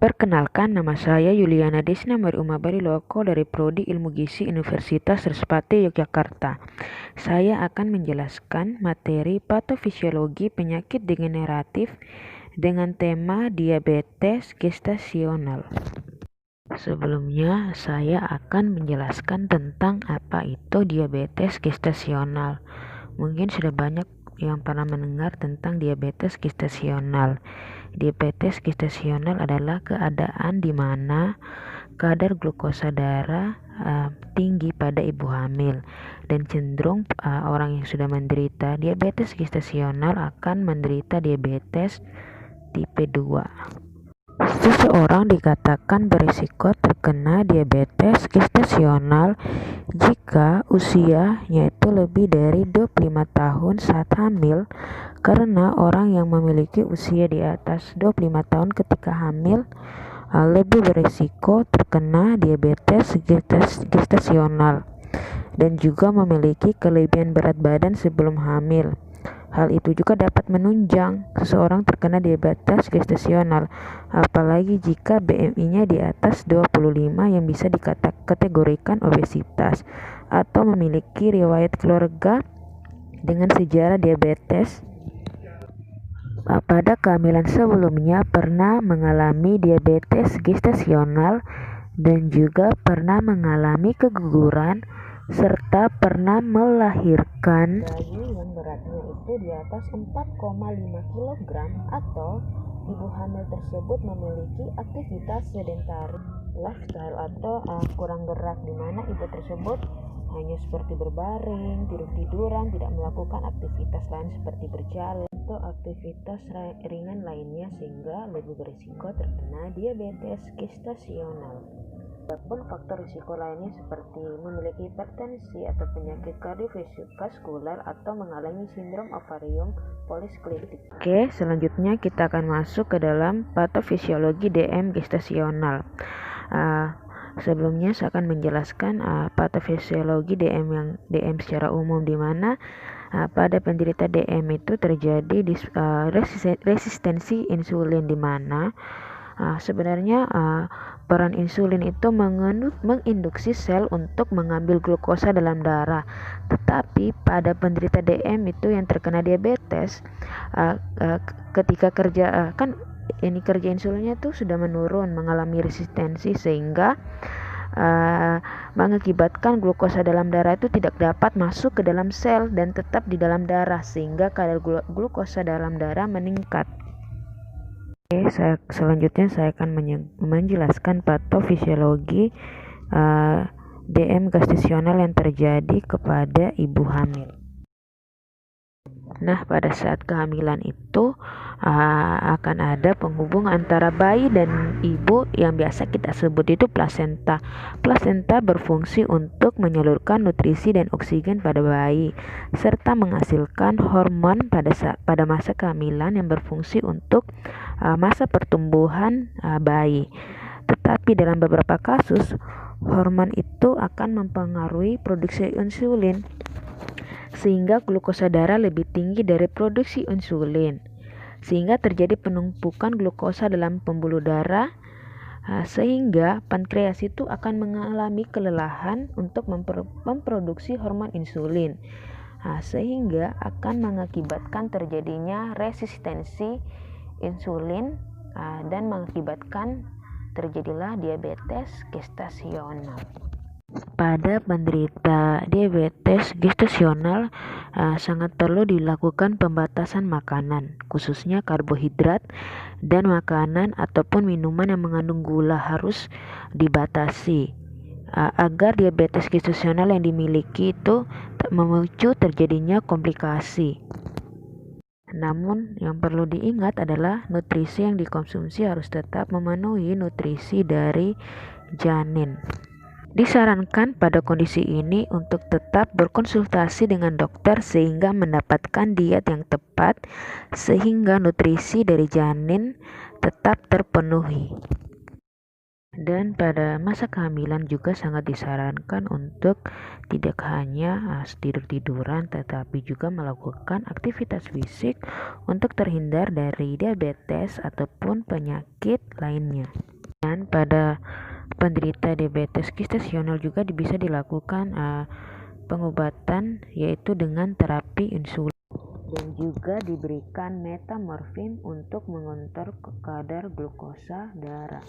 Perkenalkan, nama saya Yuliana Desna Mariuma Bariloko dari Prodi Ilmu Gizi Universitas Trisakti Yogyakarta. Saya akan menjelaskan materi patofisiologi penyakit degeneratif dengan tema diabetes gestasional. Sebelumnya, saya akan menjelaskan tentang apa itu diabetes gestasional. Mungkin sudah banyak yang pernah mendengar tentang diabetes gestasional. Diabetes gestasional adalah keadaan di mana kadar glukosa darah tinggi pada ibu hamil, dan cenderung orang yang sudah menderita diabetes gestasional akan menderita diabetes tipe 2. Seseorang dikatakan berisiko terkena diabetes gestasional jika usianya itu lebih dari 25 tahun saat hamil, karena orang yang memiliki usia di atas 25 tahun ketika hamil lebih berisiko terkena diabetes gestasional dan juga memiliki kelebihan berat badan sebelum hamil. Hal itu juga dapat menunjang seseorang terkena diabetes gestasional, apalagi jika BMI-nya di atas 25 yang bisa dikategorikan obesitas atau memiliki riwayat keluarga dengan sejarah diabetes. Pada kehamilan sebelumnya pernah mengalami diabetes gestasional dan juga pernah mengalami keguguran serta pernah melahirkan bayi yang beratnya itu di atas 4,5 kg atau ibu hamil tersebut memiliki aktivitas sedentary lifestyle atau kurang gerak, di mana ibu tersebut hanya seperti berbaring, tidur-tiduran, tidak melakukan aktivitas lain seperti berjalan atau aktivitas ringan lainnya, sehingga lebih berisiko terkena diabetes gestasional. Adapun faktor risiko lainnya seperti memiliki hipertensi atau penyakit kardiovaskular atau mengalami sindrom ovarium polisiklitik. Oke, selanjutnya kita akan masuk ke dalam patofisiologi DM gestasional. Sebelumnya saya akan menjelaskan patofisiologi DM secara umum, di mana pada penderita DM itu terjadi resistensi insulin, di mana sebenarnya peran insulin itu menginduksi sel untuk mengambil glukosa dalam darah. Tetapi pada penderita DM itu yang terkena diabetes, ketika kerja insulinnya tuh sudah menurun, mengalami resistensi, sehingga mengakibatkan glukosa dalam darah itu tidak dapat masuk ke dalam sel dan tetap di dalam darah, sehingga kadar glukosa dalam darah meningkat. Selanjutnya saya akan menjelaskan patofisiologi DM gestasional yang terjadi kepada ibu hamil. Nah, pada saat kehamilan itu akan ada penghubung antara bayi dan ibu yang biasa kita sebut itu plasenta. Plasenta berfungsi untuk menyalurkan nutrisi dan oksigen pada bayi, serta menghasilkan hormon pada masa kehamilan yang berfungsi untuk masa pertumbuhan bayi. Tetapi dalam beberapa kasus, hormon itu akan mempengaruhi produksi insulin, sehingga glukosa darah lebih tinggi dari produksi insulin, sehingga terjadi penumpukan glukosa dalam pembuluh darah, sehingga pankreas itu akan mengalami kelelahan untuk memproduksi hormon insulin, sehingga akan mengakibatkan terjadinya resistensi insulin dan mengakibatkan terjadilah diabetes gestasional. Pada penderita diabetes gestasional sangat perlu dilakukan pembatasan makanan, khususnya karbohidrat, dan makanan ataupun minuman yang mengandung gula harus dibatasi agar diabetes gestasional yang dimiliki itu memicu terjadinya komplikasi. Namun yang perlu diingat adalah nutrisi yang dikonsumsi harus tetap memenuhi nutrisi dari janin. Disarankan pada kondisi ini untuk tetap berkonsultasi dengan dokter sehingga mendapatkan diet yang tepat, sehingga nutrisi dari janin tetap terpenuhi. Dan pada masa kehamilan juga sangat disarankan untuk tidak hanya tidur-tiduran, tetapi juga melakukan aktivitas fisik untuk terhindar dari diabetes ataupun penyakit lainnya. Dan pada penderita diabetes gestasional juga bisa dilakukan pengobatan yaitu dengan terapi insulin dan juga diberikan metamorfin untuk mengontrol kadar glukosa darah.